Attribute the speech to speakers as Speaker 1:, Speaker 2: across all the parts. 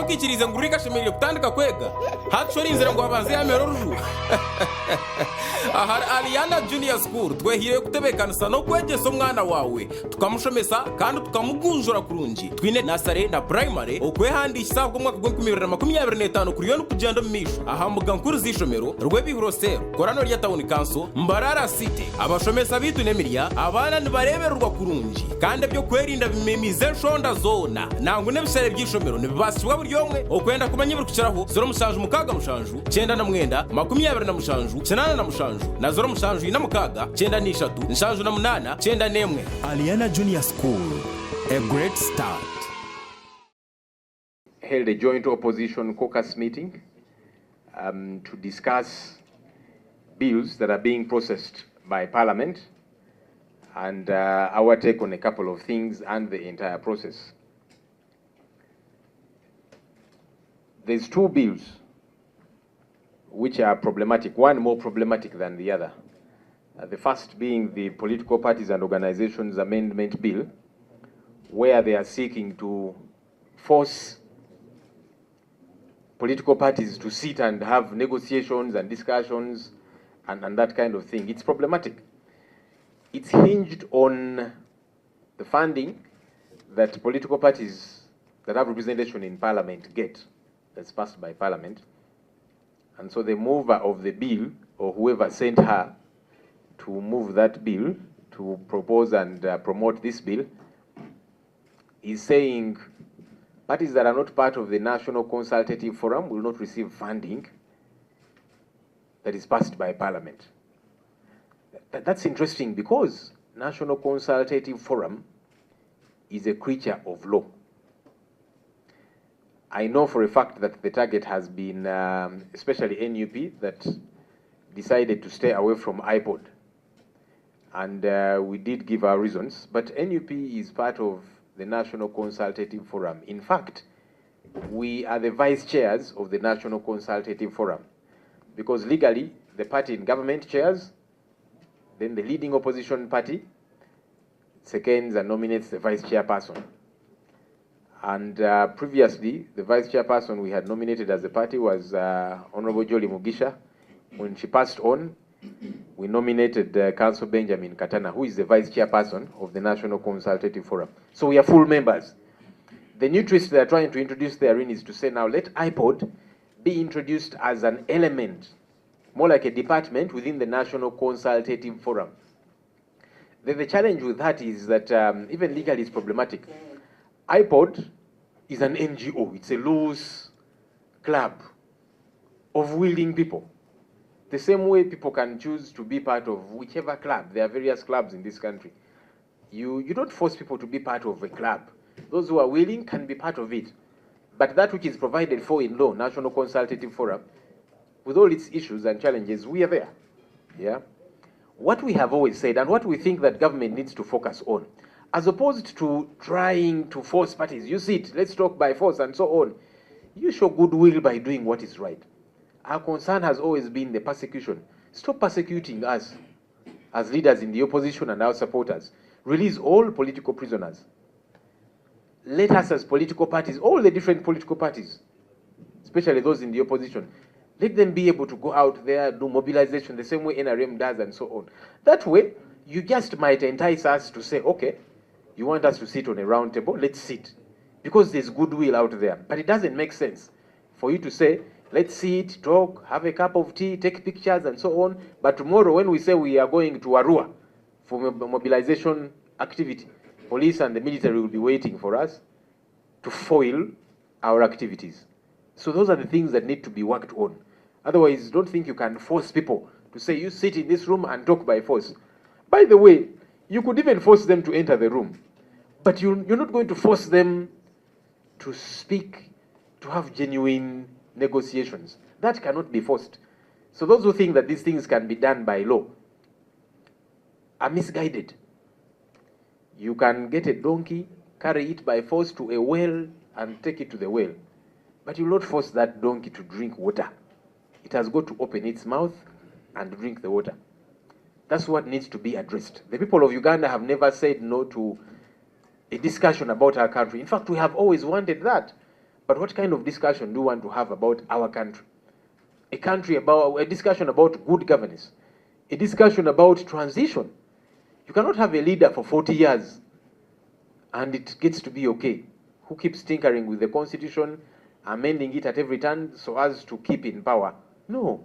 Speaker 1: ntukikirize ngo urika shemereye kutandika kwega hacuri inzira ngo babanze yamero ruju aha Aliana Junior School twehiriye kutebekanisa no kwegeso mwana wawe tukamushomesa kandi tukamugunjura kurunji twine nasare na primary okwehandisha bwo mwaka gw'2025 kuri yo kugenda misho aha mugankuru zishomero rwebihurosero korano rya town council Mbarara City abashomesa bitu nemiria abana nibareberwa kurunji kandi byo kwerinda bimemize shonda zona nangu nebisere byishomero nibibasibwa buri yomwe okwenda kumanya buri kucaraho 0 mukaga mushanju 9 na mwenda 20 na mushanju 9 na mushanju na 0 mushanju na mukaga 9 ni 3 nshanju na 8 9 nemwe.
Speaker 2: Aliana Junior School, a great start.
Speaker 3: Held a joint opposition caucus meeting to discuss bills that are being processed by Parliament and our take on a couple of things and the entire process. There's two bills which are problematic, one more problematic than the other. The first being the Political Parties and Organizations Amendment Bill, where they are seeking to force political parties to sit and have negotiations and discussions and that kind of thing. It's problematic. It's hinged on the funding that political parties that have representation in Parliament get, that's passed by Parliament. And so the mover of the bill, or whoever sent her to move that bill, to propose and promote this bill, is saying parties that are not part of the National Consultative Forum will not receive funding that is passed by Parliament. That's interesting because National Consultative Forum is a creature of law. I know for a fact that the target has been, especially NUP, that decided to stay away from iPod. And we did give our reasons, but NUP is part of the National Consultative Forum. In fact, we are the vice chairs of the National Consultative Forum, because legally, the party in government chairs, then the leading opposition party seconds and nominates the vice chairperson. And previously, the vice chairperson we had nominated as a party was Honorable Jolly Mugisha. When she passed on, we nominated Councillor Benjamin Katana, who is the vice chairperson of the National Consultative Forum. So we are full members. The new twist they are trying to introduce therein is to say now let iPod be introduced as an element, more like a department within the National Consultative Forum. The challenge with that is that even legally it's problematic. iPod is an NGO. It's a loose club of willing people. The same way people can choose to be part of whichever club. There are various clubs in this country. You don't force people to be part of a club. Those who are willing can be part of it. But that which is provided for in law, National Consultative Forum, with all its issues and challenges, we are there. Yeah? What we have always said and what we think that government needs to focus on, as opposed to trying to force parties, you see it, let's talk by force and so on, you show goodwill by doing what is right. Our concern has always been the persecution. Stop persecuting us as leaders in the opposition and our supporters. Release all political prisoners. Let us as political parties, all the different political parties, especially those in the opposition, let them be able to go out there, do mobilization the same way NRM does and so on. That way, you just might entice us to say, okay, you want us to sit on a round table, let's sit. Because there's goodwill out there. But it doesn't make sense for you to say, let's sit, talk, have a cup of tea, take pictures and so on. But tomorrow when we say we are going to Arua for mobilization activity, police and the military will be waiting for us to foil our activities. So those are the things that need to be worked on. Otherwise, don't think you can force people to say, you sit in this room and talk by force. By the way, you could even force them to enter the room. But you're not going to force them to speak, to have genuine negotiations. That cannot be forced. So those who think that these things can be done by law are misguided. You can get a donkey, carry it by force to a well and take it to the well. But you will not force that donkey to drink water. It has got to open its mouth and drink the water. That's what needs to be addressed. The people of Uganda have never said no to a discussion about our country. In fact, we have always wanted that. But what kind of discussion do you want to have about our country? A discussion about good governance, a discussion about transition. You cannot have a leader for 40 years and it gets to be okay, who keeps tinkering with the constitution, amending it at every turn so as to keep in power. No.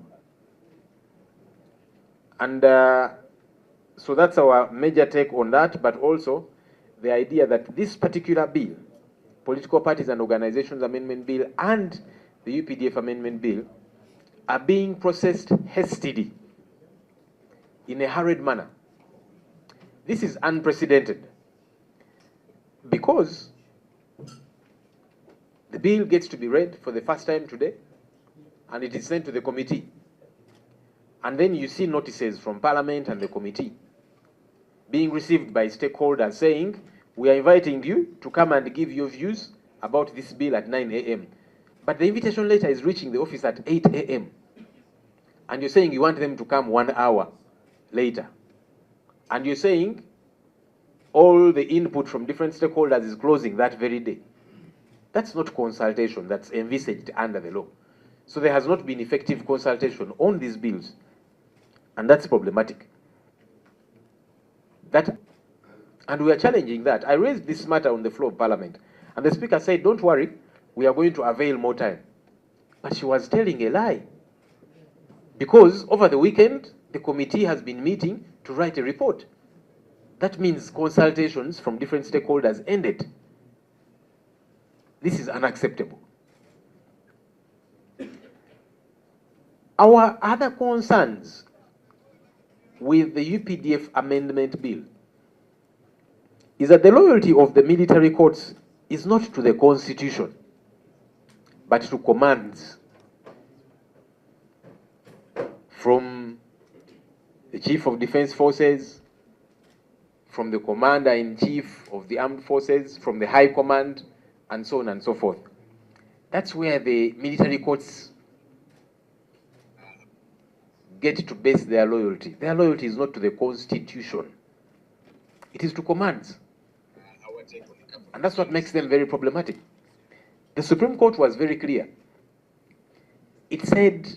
Speaker 3: And so that's our major take on that, but also the idea that this particular bill, Political Parties and Organizations Amendment Bill and the UPDF Amendment Bill, are being processed hastily, in a hurried manner. This is unprecedented because the bill gets to be read for the first time today and it is sent to the committee. And then you see notices from Parliament and the committee being received by stakeholders saying, we are inviting you to come and give your views about this bill at 9 a.m. But the invitation letter is reaching the office at 8 a.m. And you're saying you want them to come 1 hour later. And you're saying all the input from different stakeholders is closing that very day. That's not consultation that's envisaged under the law. So there has not been effective consultation on these bills. And that's problematic. And we are challenging that. I raised this matter on the floor of Parliament. And the Speaker said, don't worry, we are going to avail more time. But she was telling a lie. Because over the weekend, the committee has been meeting to write a report. That means consultations from different stakeholders ended. This is unacceptable. Our other concerns with the UPDF Amendment Bill is that the loyalty of the military courts is not to the Constitution, but to commands from the Chief of Defense Forces, from the Commander-in-Chief of the Armed Forces, from the High Command, and so on and so forth. That's where the military courts get to base their loyalty. Their loyalty is not to the Constitution. It is to commands. And that's what makes them very problematic. The Supreme Court was very clear. It said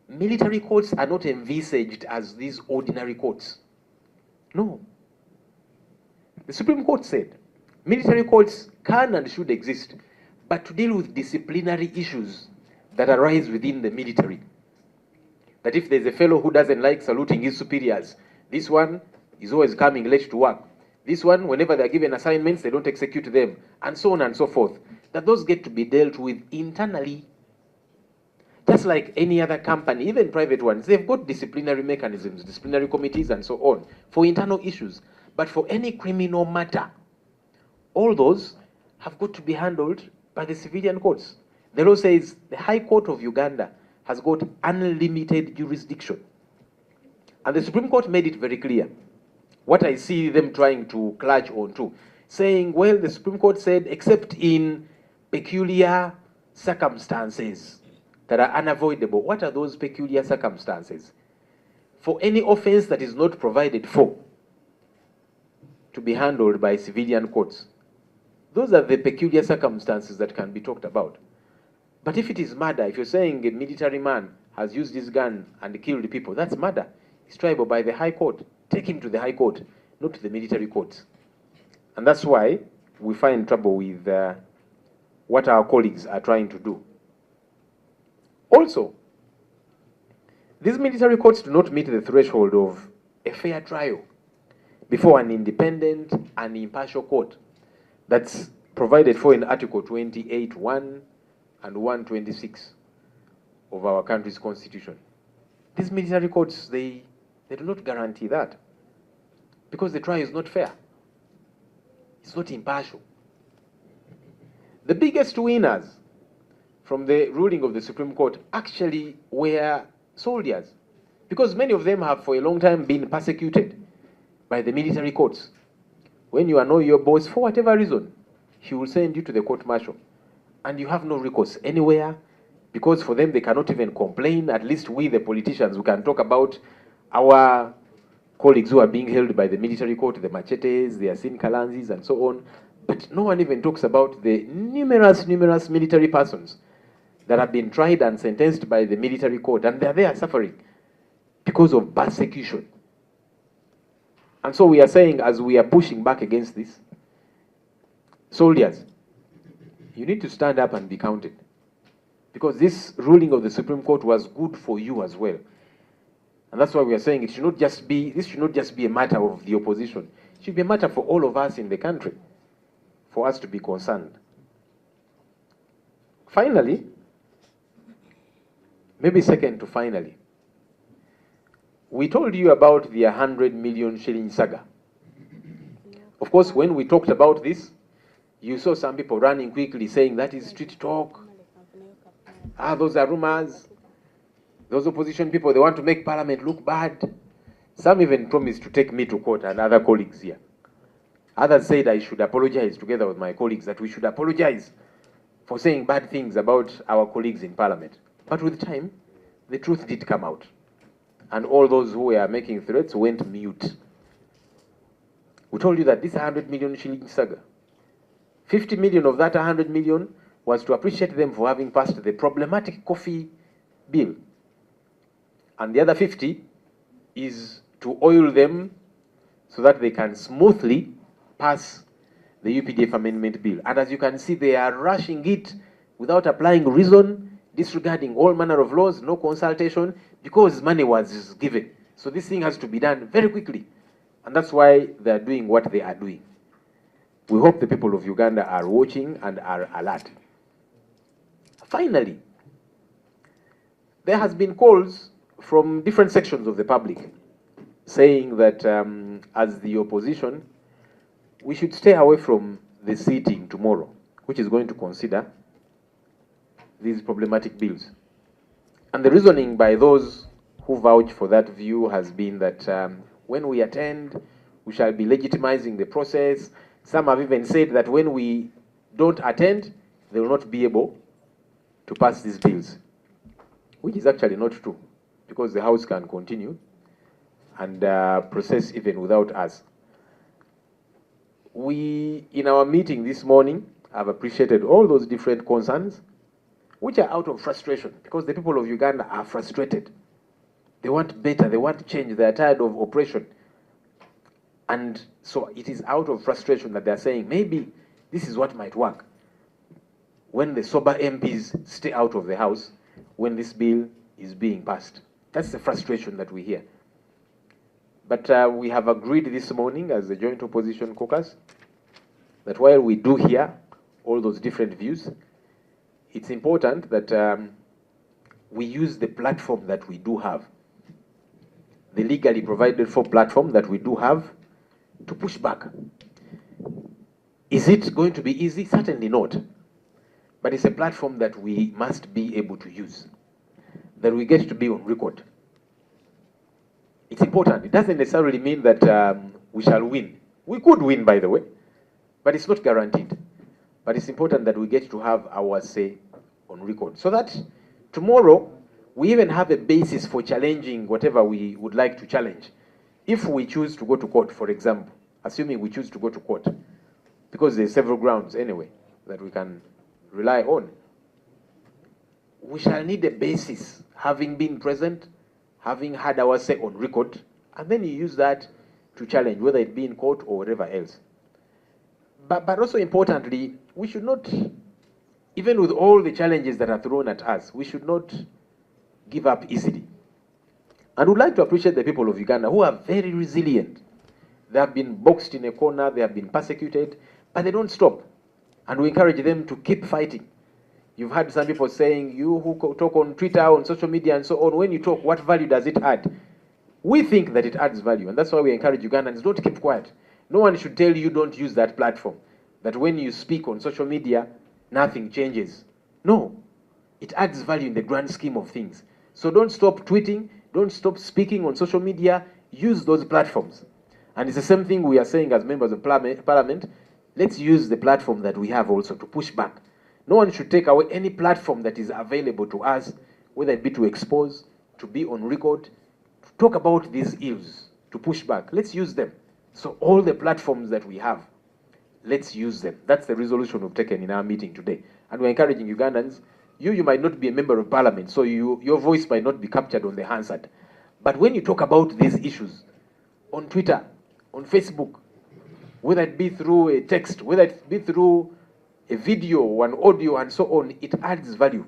Speaker 3: military courts are not envisaged as these ordinary courts. No. The Supreme Court said military courts can and should exist, but to deal with disciplinary issues that arise within the military. That if there's a fellow who doesn't like saluting his superiors, this one is always coming late to work. This one, whenever they're given assignments, they don't execute them, and so on and so forth. That those get to be dealt with internally. Just like any other company, even private ones, they've got disciplinary mechanisms, disciplinary committees and so on, for internal issues. But for any criminal matter, all those have got to be handled by the civilian courts. The law says the High Court of Uganda has got unlimited jurisdiction. And the Supreme Court made it very clear. What I see them trying to clutch onto, saying, well, the Supreme Court said, except in peculiar circumstances that are unavoidable. What are those peculiar circumstances? For any offense that is not provided for to be handled by civilian courts. Those are the peculiar circumstances that can be talked about. But if it is murder, if you're saying a military man has used his gun and killed people, that's murder. It's triable by the High Court. Take him to the High Court, not to the military courts. And that's why we find trouble with what our colleagues are trying to do. Also, these military courts do not meet the threshold of a fair trial before an independent and impartial court that's provided for in Article 28(1) and 126 of our country's constitution. These military courts, they do not guarantee that because the trial is not fair. It's not impartial. The biggest winners from the ruling of the Supreme Court actually were soldiers, because many of them have for a long time been persecuted by the military courts. When you annoy your boss for whatever reason, he will send you to the court-martial, and you have no recourse anywhere, because for them they cannot even complain. At least we, the politicians, we can talk about our colleagues who are being held by the military court, the Machetes, the Asin Kalanzis, and so on. But no one even talks about the numerous military persons that have been tried and sentenced by the military court, and they're there suffering because of persecution. And so we are saying, as we are pushing back against this, soldiers, you need to stand up and be counted. Because this ruling of the Supreme Court was good for you as well. And that's why we are saying this should not just be a matter of the opposition. It should be a matter for all of us in the country, for us to be concerned. Finally, maybe second to finally, we told you about the 100 million shilling saga. Of course, when we talked about this, you saw some people running quickly saying that is street talk. Those are rumors. Those opposition people, they want to make Parliament look bad. Some even promised to take me to court and other colleagues here. Others said I should apologize together with my colleagues, that we should apologize for saying bad things about our colleagues in Parliament. But with time, the truth did come out. And all those who were making threats went mute. We told you that this 100 million shilling saga, 50 million of that 100 million was to appreciate them for having passed the problematic coffee bill. And the other 50 is to oil them so that they can smoothly pass the UPDF amendment bill. And as you can see, they are rushing it without applying reason, disregarding all manner of laws, no consultation, because money was given. So this thing has to be done very quickly. And that's why they are doing what they are doing. We hope the people of Uganda are watching and are alert. Finally, there has been calls from different sections of the public saying that as the opposition, we should stay away from the sitting tomorrow, which is going to consider these problematic bills. And the reasoning by those who vouch for that view has been that when we attend, we shall be legitimizing the process. Some have even said that when we don't attend, they will not be able to pass these bills, which is actually not true, because the House can continue and process even without us. We, in our meeting this morning, have appreciated all those different concerns, which are out of frustration, because the people of Uganda are frustrated. They want better, they want change, they are tired of oppression. And so it is out of frustration that they are saying, maybe this is what might work. When the sober MPs stay out of the House, when this bill is being passed. That's the frustration that we hear. But we have agreed this morning as a joint opposition caucus that while we do hear all those different views, it's important that we use the platform that we do have, the legally provided for platform that we do have, to push back. Is it going to be easy? Certainly not. But it's a platform that we must be able to use, that we get to be on record. It's important. It doesn't necessarily mean that we shall win. We could win, by the way, but it's not guaranteed. But it's important that we get to have our say on record, so that tomorrow we even have a basis for challenging whatever we would like to challenge. If we choose to go to court, for example, assuming we choose to go to court, because there's several grounds anyway that we can rely on, we shall need a basis, having been present, having had our say on record, and then you use that to challenge, whether it be in court or whatever else. But also importantly, we should not, even with all the challenges that are thrown at us, we should not give up easily. And we'd like to appreciate the people of Uganda who are very resilient. They have been boxed in a corner, they have been persecuted, but they don't stop. And we encourage them to keep fighting. You've heard some people saying, you who talk on Twitter, on social media and so on, when you talk, what value does it add? We think that it adds value, and that's why we encourage Ugandans, don't keep quiet. No one should tell you don't use that platform, that when you speak on social media, nothing changes. No, it adds value in the grand scheme of things. So don't stop tweeting, don't stop speaking on social media, use those platforms. And it's the same thing we are saying as members of Parliament. Let's use the platform that we have also to push back. No one should take away any platform that is available to us, whether it be to expose, to be on record, to talk about these ills, to push back. Let's use them. So all the platforms that we have, let's use them. That's the resolution we've taken in our meeting today. And we're encouraging Ugandans, you might not be a member of parliament, so your voice might not be captured on the Hansard. But when you talk about these issues on Twitter, on Facebook, whether it be through a text, whether it be through a video or an audio and so on, it adds value.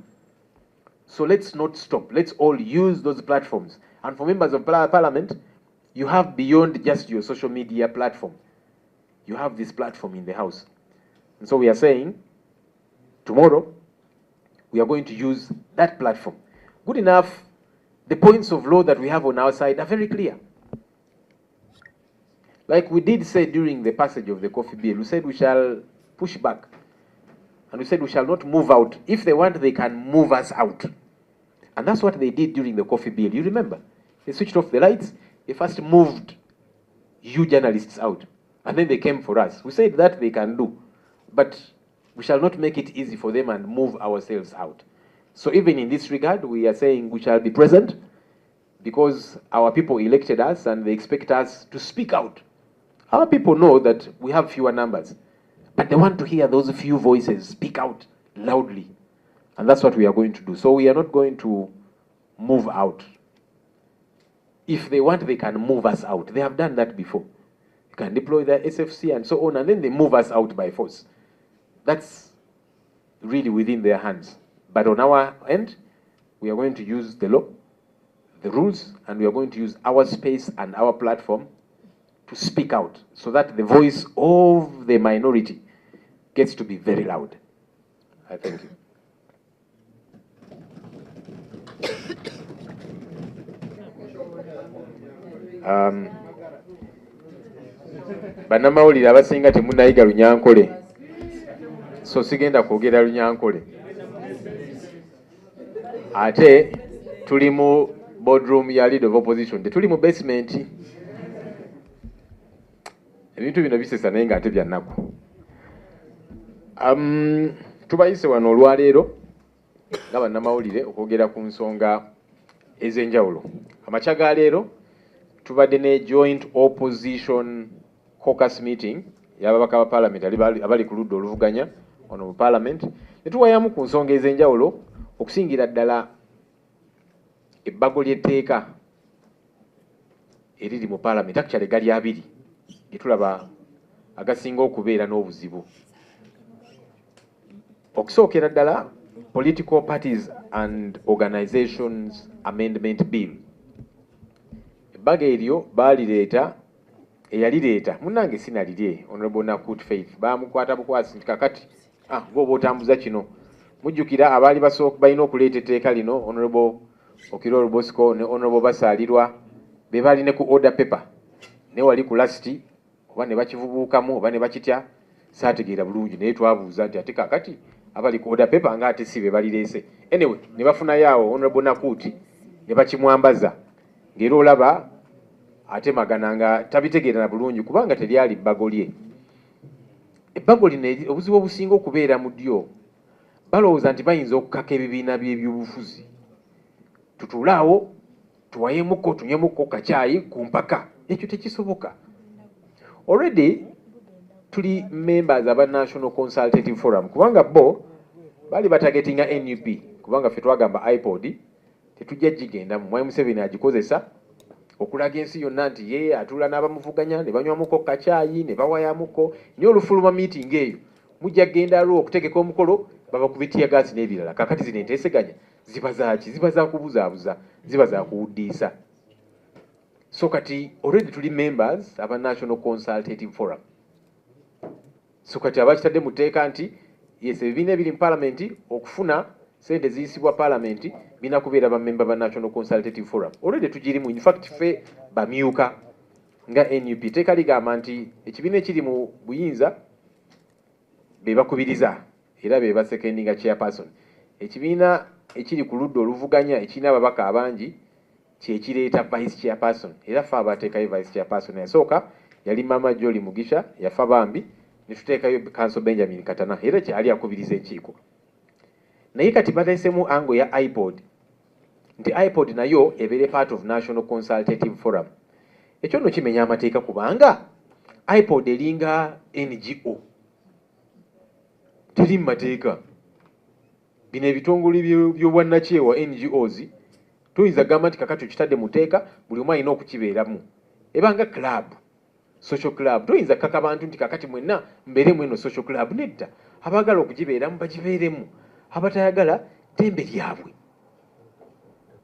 Speaker 3: So let's not stop. Let's all use those platforms. And for members of parliament, you have beyond just your social media platform. You have this platform in the House. And so we are saying, tomorrow, we are going to use that platform. Good enough, the points of law that we have on our side are very clear. Like we did say during the passage of the coffee bill, we said we shall push back. And we said we shall not move out. If they want, they can move us out. And that's what they did during the coffee bill. You remember? They switched off the lights. They first moved you journalists out. And then they came for us. We said that they can do. But we shall not make it easy for them and move ourselves out. So even in this regard, we are saying we shall be present because our people elected us and they expect us to speak out. Our people know that we have fewer numbers, but they want to hear those few voices speak out loudly. And that's what we are going to do. So we are not going to move out. If they want, they can move us out. They have done that before. You can deploy their SFC and so on, and then they move us out by force. That's really within their hands. But on our end, we are going to use the law, the rules, and we are going to use our space and our platform to speak out so that the voice of the minority gets to be very loud. I thank you. Bannamawulire abasinga temunnayiga Lunyankole, so sigenda kwogera Lunyankole. Ate tuli mu boardroom ya leader of opposition, tuli mu basement. Ebintu bino bisesa naye nga ate bya nnaku. Tubayise wano olwaleero nga bannamawulire okwogera ku nsonga ez'enjawulo. Amakya ga leero tubadde ne joint opposition caucus meeting y'ababaka ba parliament abali ku ludda oluvuganya ono mu parliament. Ne tuwayamu ku nsonga ez'enjawulo okusingira ddala ebbago ly'etteeka eriri mu parliament. Actually gali abiri getulaba agasinga okubeera n'obuzibu. Okusookera ddala Political Parties and Organizations Amendment Bill. Ebbago eryo baalireeta eyalireeta munnange sinalirye Honorable Nakut Faith baamukwata bukwasi nti kakati ng'oba otambuza kino. Mujjukira abaali balina okuleeta etteeka lino Honorable Okiroro Bosco ne Honorable Basaalirwa be baali ne ku order paper ne wali ku lasiti oba ne bakivubuukamu oba ne bakitya saategeera bulungi naye twabuuza nti ate kakati abali ku order paper nga ate si be balireese. Anyway ne bafunayo awo Honorable Nakut ne bakimwambaza ng'era olaba ate magana nga tabitegeera na bulungi kubanga teryali bbago lye. Ebbago lino obuzibu obusinga okubeera mu ddyo balowooza nti bayinza okukaka ebibiina by'ebyobufuzi. Tutuulaawo tuwayemuko tunyemuko kacaayi ku mpaka. Ekyo tekisoboka. Already tuli members aba National Consultative Forum kubanga bo bali batagetinga NUP kubanga ffe twagamba iPod tetujja gigenda mu Mwai Museveni agikozesa okulaga ensi yonna nti ye atuula n'abamuvuganya ne banywamuko kacaayi ne bawayamuko naye olufuluma meeting eyo mujja genda lwo okutegeka omukolo babakubitiya gaasi n'ebirala. Kakati zino enteeseganya ziba zaaki? Ziba za kubuzaabuza, ziba za kuwuddiisa. So kati already tuli members aba National Consultative Forum. So kati abakitadde mu tteeka nti yes ebibiina ebiri mu parliament okufuna sente ziyisibwa parliament bina kubeera bamemba ba National Consultative Forum. Already tugirimu, in fact ffe bamyuka nga NUP tteeka ligamba nti ekibiina ekiri mu buyinza be bakubiriza era be basekendinga chairperson. Ekibiina ekiri ku ludda oluvuganya ekirina ababaka abangi kyekireeta vice chairperson era ffe abateekayo vice chairperson. Yasooka yali Mama Jolly Mugisha yafa bambi ne tuteekayo Council Benjamin Katana era kyali akubiriza enkiiko. Naye kati bateesemu ango ya iPod nti iPod nayo ebeere part of National Consultative Forum. Ekyo nno kimenya amateeka kubanga iPod eringa NGO teri mu mateeka. Bino ebitongole by'obwannakyewa NGOs tuyinza gamba nti kakati okitadde mu teeka buli omu alina okukibeeramu. Ebanga club, social club, tuyinza kaka abantu nti kakati mwenna mbeeremu eno social club. Nedda, abaagala okugibeeramu bagibeeremu, abatayagala ddembe lyabwe.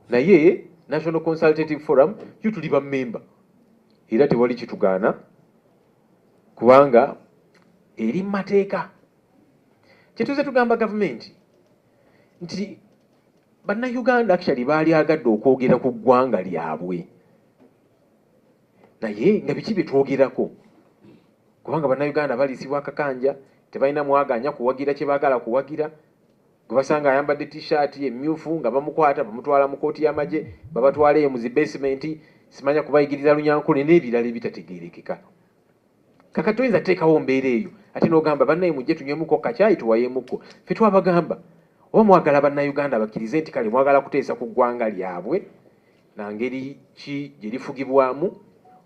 Speaker 3: Naye National Consultative Forum yo tuli ba member era tewali kitugaana kubanga eri mu mateeka. Kyetuze tugamba gavumenti nti bannayuganda actually baali agadde okwogera ku ggwanga lyabwe, naye nga biki bye twogerako? Kubanga bannayuganda baliisibwa akakanja, tebalina mwaganya kuwagira kye baagala kuwagira. Gwe basanga ayambadde t-shirt emmyufu nga bamukwata bamutwala mu kooti y'amagye babatwala eyo mu zi basement, simanya kubayigiriza Lunyankole n'ebirala ebitategeerekeka. Kaka tuyinza teekawo mbeera eyo ate n'ogamba bannaye mujje tunywemuko kacaayi tuwayemuko. Ffe twabagamba oba mwagala bannayuganda bakkirize nti kale mwagala kuteesa ku ggwanga lyabwe na ngeri ki gye lifugibwamu,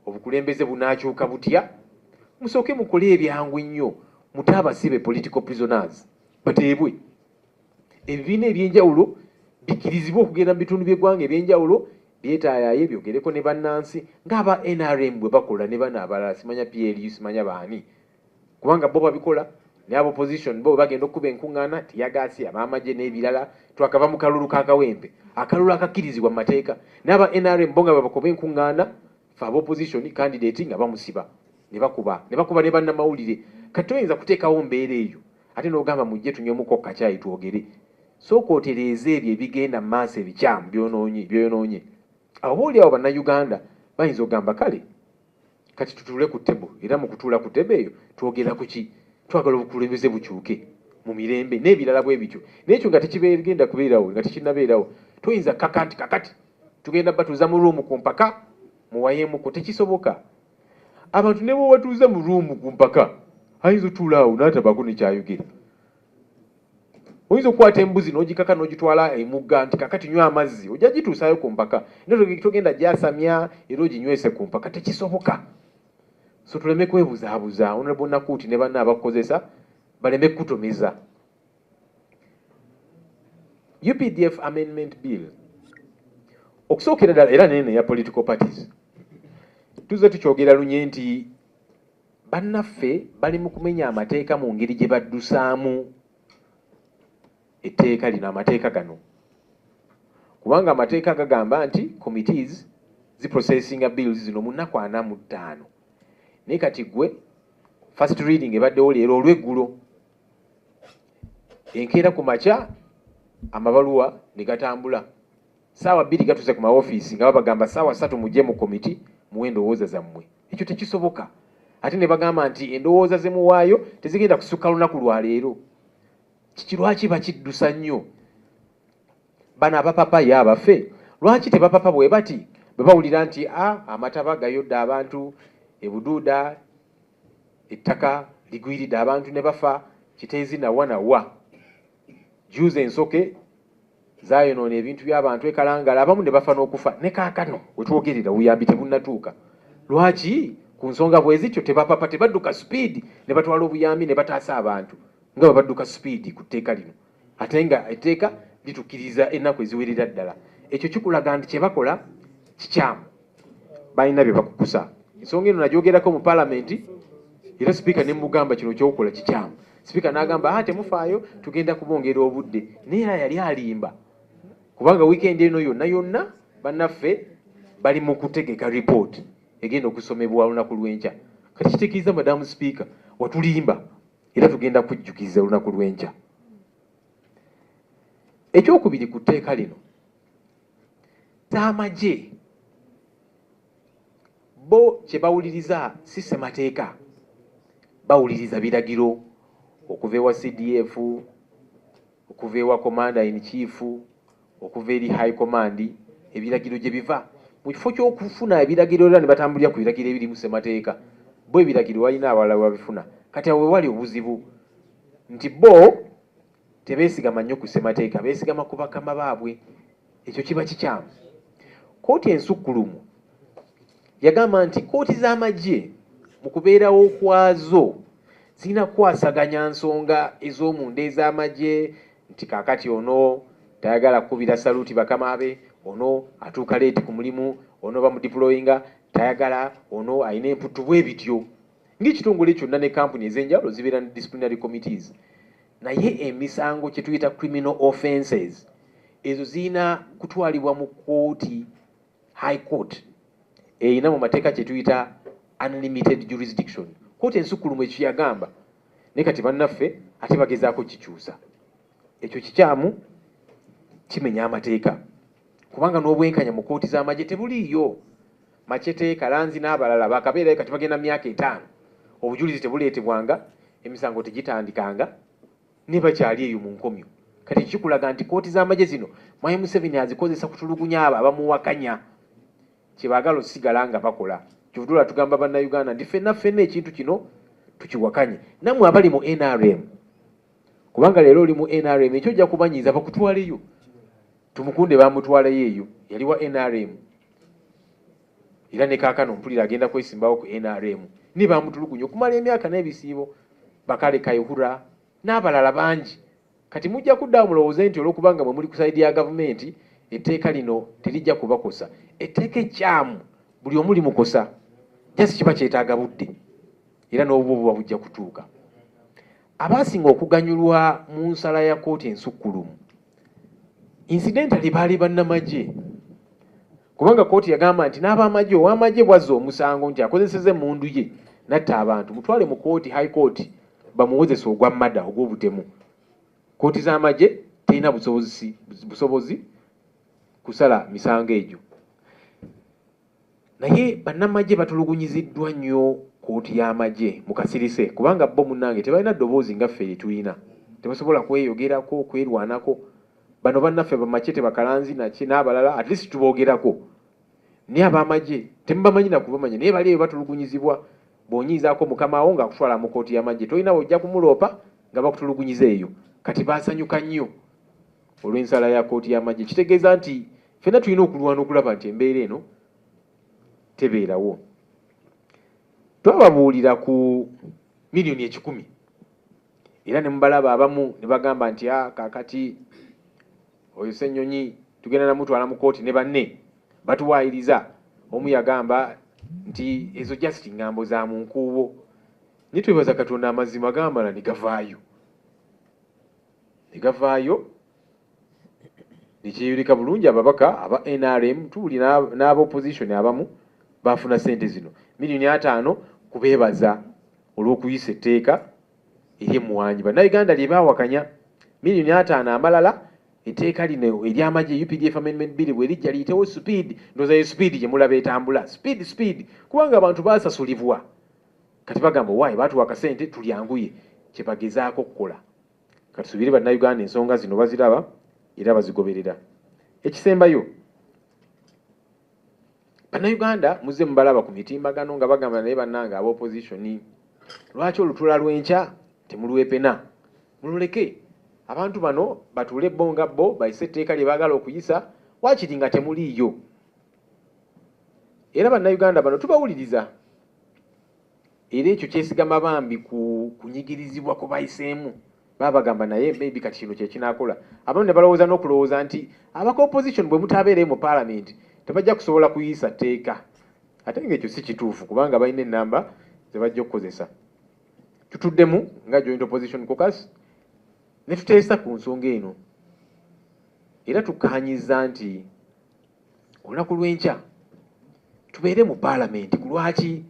Speaker 3: obukulembeze bunaakyuka butya, musooke mukole ebyangu nnyo, mute abasibe political prisoners bateebwe. Ebibiina ebyenjawulo bikkirizibwa okugenda mu bitundu by'eggwanga ebyenjawulo byetaayaye byogereko ne bannansi ng'aba NRM bwe bakola ne bano abalala, simanya PLU simanya baani, kubanga bo babikola ne abo opposition bo bagenda okuba enkuŋŋaana tiyagaasi ab'amagye n'ebirala. Twakava mu kalulu k'akawempe, akalulu akakkirizibwa mu mateeka, n'aba NRM bo nga babakoba enkuŋŋaana fe aba opposition candidate nga bamusiba ne bakuba ne bannamawulire. Kati toyinza kuteekawo mbeera eyo ate n'ogamba mujje tunywemuko kacaayi twogere. Sooka otereeze ebyo ebigenda mu maaso ebikyamu byonoonye. Awo boolyawo bannayuganda bayinza ogamba kale kati tutuule ku ttebo, era mu kutuula ku ttebo eyo twogera ku ki? Twagala obukulembeze bukyuke mu mirembe n'ebirala bwe bityo. N'ekyo nga tekigenda kubeerawo, nga tekinnabeerawo, toyinza kaka nti kakati tugenda batuuza mu ruumu ku mpaka muwayemuko. Tekisoboka. Abantu ne bw'obatuuza mu ruumu ku mpaka ayinza otuulaawo n'atabaako nekyayogera. Oyinza okukwata embuzi n'ogikaka n'ogitwala emugga nti kakati nywa amazzi, ojja gituusaayo ku mpaka. Togenda gyasamya era oginywese ku mpaka. Tekisoboka. So tuleme kwebuzaabuza. Honorable Nakuti ne banna abakukozesa baleme kukutomeza. UPDF Amendment Bill okusookera ddala era nene ya political parties tuze tukyogera lunye nti bannaffe bali mu kumenya amateeka mu ngeri gye baddusaamu etteeka lino, amateeka gano. Kubanga amateeka gagamba nti committees ziprocessinga bills zino mu nnaku 45. Naye kati gwe first reading ebaddewo leero olw'eggulo, enkeera ku makya amabaluwa ne gatambula, ssaawa 2 gatuuse ku maofiisi nga babagamba ssaawa 3 mujje mu komiti muwe endowooza zammwe. Ekyo tekisoboka. Ate ne bagamba nti endowooza ze muwaayo tezigenda kusukka lunaku lwa leero. Kiki lwaki bakiddusa nnyo? Bano abapapa ye abaffe lwaki tebapapa bwe bati bwe bawulira nti amataba gayodde abantu, ebuduuda ettaka ligwiridde abantu ne bafa, kiteezi nawa juuze ensoke zaayonoona ebintu by'abantu ekalangala, abamu ne bafa n'okufa. Ne kaakano wetwogerera buyambi tebunnatuuka. Lwaki ku nsonga bwe zityo tebapapa tebadduka speed ne batwala obuyambi ne bataasa abantu nga bwe badduka speed ku tteeka lino, ate nga etteeka litukkiriza ennaku eziwerera ddala? Ekyo kikulaga nti kye bakola kikyamu, balina bye bakukusa. Ensonga eno nagyogerako mu palamenti era sipiika ne mugamba kino kyokukola kikyamu. Sipiika n'agamba temufaayo tugenda kubongera obudde, naye era yali alimba kubanga weekend eno yonna bannaffe bali mu kutegeka report egenda okusomebwa olunaku lw'enkya. Kati kitegeeza madamu sipiika watulimba era tugenda kujjukiza olunaku lw'enkya. Ekyokubiri ku tteeka lino, amagye bo kye bawuliriza si ssemateeka, bawuliriza biragiro okuva ewa CDF, okuva ewa commander in chief, okuva eri high command. Ebiragiro gye biva mu kifo ky'okufuna ebiragiro era ne batambulira ku biragiro ebiri mu ssemateeka. Bo ebiragiro walina abalala babifuna. Kati awo wali obuzibu nti bo tebeesigama nnyo ku ssemateeka, beesigama ku bakama baabwe. Ekyo kiba kikyamu. Kooti ensukkulumu yagamba nti kooti z'amagye mu kubeerawo kwazo zina kwasaganya nsonga ez'omunda ez'amagye nti kakati ono tayagala kukubira saluti bakama be, ono atuuka leeti ku mulimu, ono bamudeployinga tayagala, ono ayina emputtu bwe bityo. Ng'ekitongole kyonna ne kampuni ez'enjawulo zibeera ne disciplinary committees, naye emisango kye tuyita criminal offences ezo zirina kutwalibwa mu kooti, high court eyina mu mateeka kye tuyita unlimited jurisdiction. Kooti ensukkulumu ekyo yagamba, naye kati bannaffe ate bagezaako kikyusa. Ekyo kikyamu, kimenya amateeka, kubanga n'obwenkanya mu kooti z'amagye tebuliiyo. Machete, Kalanzi n'abalala bakabeerayo kati bagenda myaka 5, obujulizi tebuleetebwanga, emisango tegitandikanga, ne bakyali eyo mu nkomyo. Kati kikulaga nti kooti z'amagye zino Mwai Museveni azikozesa kutulugunya abo abamuwakanya kye baagala osigala nga bakola. Kyovudula tugamba bannayuganda nti ffenna ekintu kino tukiwakanye. Nammwe abali mu NRM, kubanga leero oli mu NRM, ekyo ojja kubanyiiza bakutwaleyo. Tumukunde bamutwalayo eyo, yali wa NRM. Era ne kaakano mpulira agenda kwesimbawo ku NRM. Ne bamutulugunya okumala emyaka n'ebisiibo. Bakale Kayihura n'abalala bangi. Kati mujja kuddawo mulowooze nti olw'okubanga mwe muli ku sayidi ya gavumenti etteeka lino terijja kubakosa. Etteeka ekyamu buli omu limukosa. Jasi kiba kyetaaga budde. Era n'obwo buba bujja kutuuka. Abaasinga okuganyulwa mu nsala ya kooti ensukkulumu, incidentally baali bannamagye. Kubanga kooti yagamba nti n'abamagye, ow'amagye bwazza omusango nti akozesezza emmundu ye natta abantu, mutwale mu kooti, high court, bamuwozesa ogw'amada ogw'obutemu. Kooti z'amagye terina busobozi kusala misango egyo. Naye bannamagye batulugunyiziddwa nnyo kooti y'amagye mu kasirise, kubanga bo munnange tebalina ddoboozi nga ffe litulina. Tebasobola kweyogerako, kwerwanako. Bano bannaffe bamachete Bakalanzi naki n'abalala at least tuboogerako. Naye ab'amagye temubamanyi na kubamanya, naye bali eyo batulugunyizibwa. Bw'onyiizaako mukama wo ng'akutwala mu kooti y'amagye, tolina ojja kumuloopa nga bakutulugunyiza eyo. Kati baasanyuka nnyo olw'ensala ya kooti y'amagye. Kitegeeza nti ffenna tulina okulwana okulaba nti embeera eno tebeerawo. Twababuulira ku miliyoni 10, era ne mubalaba abamu ne bagamba nti kaakati oyo Ssenyonyi tugenda namutwala mu kooti ne banne batuwaayiriza. Omu yagamba nti ezo just ngambo za mu nkuubo. Naye twebaza Katonda amazima gambala ne gavaayo. Ne gavaayo ne kyeyoleka bulungi. Ababaka aba NRM tuli n'aba opposition abamu bafuna ssente zino miliyoni 5 kubeebaza olw'okuyisa etteeka ery'emmuwanyi. Bannayuganda lye baawakanya miliyoni 5 amalala. Etteeka lino ery'amagye UPDF Amendment Bill bwe lijja liyitewo speed. Ndowooza ye speed gye mulaba etambula. Speed. Kubanga abantu baasasulibwa. Kati bagamba waayi baatuwa akasente tulyanguye. Kye bagezaako okukola. Kati tusuubire bannayuganda ensonga zino baziraba era bazigoberera. Ekisembayo, bannayuganda muzze mubalaba ku mitimbagano nga bagamba naye bannange aba opposition, lwaki olutula lw'enkya temulwepena? Mululeke abantu bano batuule bo nga bo bayise etteeka lye baagala okuyisa, waakiri nga temuliiyo. Era bannayuganda bano tubawuliriza. Era ekyo kyesigama bambi ku kunyigirizibwa kwe bayiseemu. Bagamba naye maybe kati kino kye kinaakola. Abamu ne balowooza n'okulowooza nti abaka opposition bwe mutaabeereyo mu parliament tebajja kusobola kuyisa tteeka. Ate ng'ekyo si kituufu, kubanga balina ennamba ze bajja okukozesa. Tutuddemu nga joint opposition caucus ne tuteesa ku nsonga eno. Era tukkaanyiza nti olunaku lw'enkya tubeere mu parliament. Ku lwaki?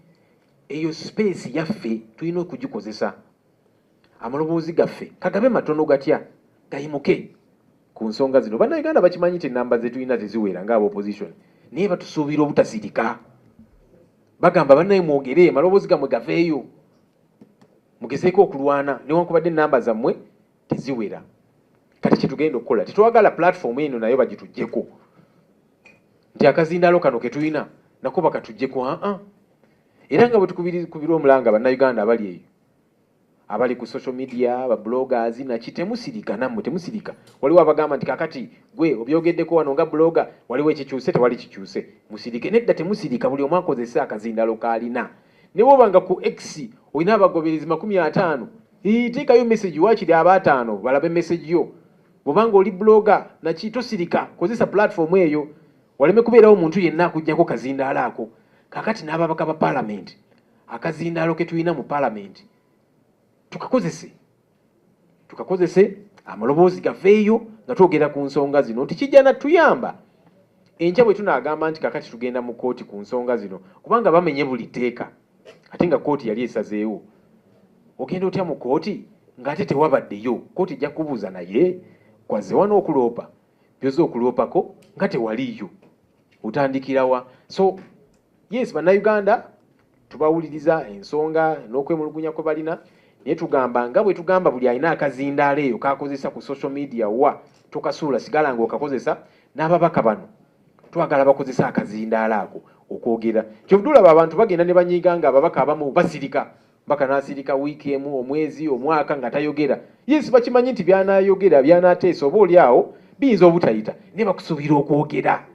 Speaker 3: Eyo space yaffe tulina okugikozesa. Amaloboozi gaffe kagabe matono gatya gayimuke ku nsonga zino. Bannayuganda bakimanyi nti ennamba ze tulina teziwera ng'aba opposition, naye batusuubira obutasirika. Bagamba bannaye mwogere, amaloboozi gammwe gaveeyo, mugezeeko okulwana newankubadde ennamba zammwe teziwera. Kati kye tugenda okukola, tetwagala platform eno nayo bagitugyeko nti akazindaalo kano ke tulina nako bakatugyeko. Era nga bwe tukubira omulanga bannayuganda abali eyo, abali ku social media, ba bloggers naki, temusirika nammwe, temusirika. Waliwo abagamba nti kakati gwe obyogeddeko wano nga blogger waliwo ekikyuse tewali kikyuse. Musirike. Nedda temusirika, buli omu akozesa akazindaalo k'alina. Ne bw'oba nga ku X olina abagoberezi 50 teekayo message wakiri aba5 balabe message yo bwobanga oli blogger naki tosirika kozesa platform eyo waleme kubeerawo omuntu yenna akujjako kazindaalo ako kakati n'ababaka ba parliament akazindaalo ke tulina mu parliament tukakozese amaloboozi gafeeyo nga twogera ku nsonga zino nti kijja natuyamba enkya bwe tunaagamba nti kakati tugenda mu kooti ku nsonga zino kubanga bamenye buli tteeka ate nga kooti yali esazeewo ogenda otya mu kooti ng'ate tewabaddeyo kooti ejja kubuuza naye kwaze wano okuloopa byoza okuloopako nga tewaliyo otandikirawa so yes bannayuganda tubawuliriza ensonga n'okwemulugunya kwe balina naye tugamba nga bwe tugamba buli alina akazindaalo eyo kakozesa ku social media wa tokasuula sigala ng'okakozesa n'ababaka bano twagala bakozesa akazindaalo ako okwogera kyovudulaba abantu bagenda ne banyiiga nga ababaka abamu basirika mpaka n'asirika wiiki emu omwezi omwaka nga tayogera yes bakimanyi nti byanayogera byanateesa oba oli awo biyinza obutayita naye bakusuubira okwogera